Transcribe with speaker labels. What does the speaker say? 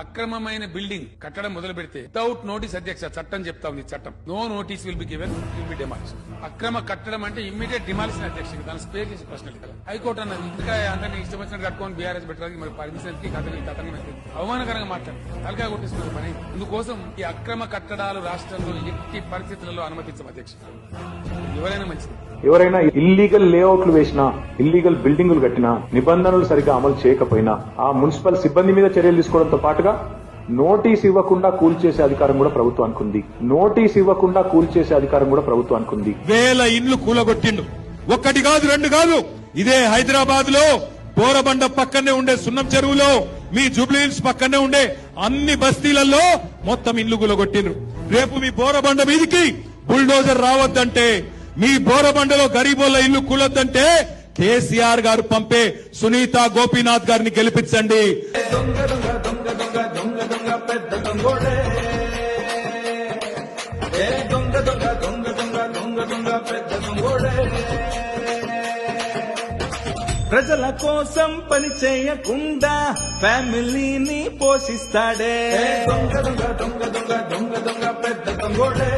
Speaker 1: అక్రమమైన building కట్టడం మొదలు పెడితే వితౌట్ నోటీస్ అధ్యక్ష చట్టం చెప్తా ఉంది చట్టం no notice will be given will be demolition. అక్రమ కట్టడం అంటే ఇమ్మీడియట్ డిమాలిషన్ అధ్యక్ష దాన్ని స్పేర్ చేసే ప్రశ్న లేదు. హైకోర్టు అన్నది ఇంకా అందరినీ ఇష్టం వచ్చినట్టు కట్టుకొని బీఆర్ఎస్ పెట్టడానికి మరి పర్మిషన్ కి కథని అవమానకరంగా మాట్లాడారు తలకాయ కొట్టేస్తున్నారు పని. అందుకోసం ఈ అక్రమ కట్టడాలు రాష్ట్రంలో ఎట్టి పరిస్థితులలో అనుమతించం అధ్యక్ష. ఎవరైనా మంచిది.
Speaker 2: ఎవరైనా ఇల్లీగల్ లేఅవుట్లు వేసినా ఇల్లీగల్ బిల్డింగులు కట్టినా నిబంధనలు సరిగ్గా అమలు చేయకపోయినా ఆ మున్సిపల్ సిబ్బంది మీద చర్యలు తీసుకోవడంతో పాటుగా నోటీస్ ఇవ్వకుండా కూల్చేసే అధికారం కూడా ప్రభుత్వానికి ఉంది. నోటీస్ ఇవ్వకుండా కూల్చేసే అధికారం కూడా ప్రభుత్వానికి ఉంది.
Speaker 3: వేల ఇండ్లు కూలగొట్టిండు. ఒక్కటి కాదు రెండు కాదు. ఇదే హైదరాబాద్ లో బోరబండ పక్కనే ఉండే సున్నం చెరువులో మీ జూబ్లీహిల్స్ పక్కనే ఉండే అన్ని బస్తీలలో మొత్తం ఇండ్లు కూలగొట్టిండ్రు. రేపు మీ బోరబండ మీదికి బుల్డోజర్ రావద్దంటే మీ బోరబండలో గరీబోళ్ళ ఇల్లు కూలొద్దంటే కేసీఆర్ గారు పంపే సునీత గోపీనాథ్ గారిని గెలిపించండి.
Speaker 4: ప్రజల కోసం పని చేయకుండా ఫ్యామిలీని పోషిస్తాడే దొంగ దొంగ దొంగ దొంగ దొంగ దొంగ పెద్ద దొంగోడే.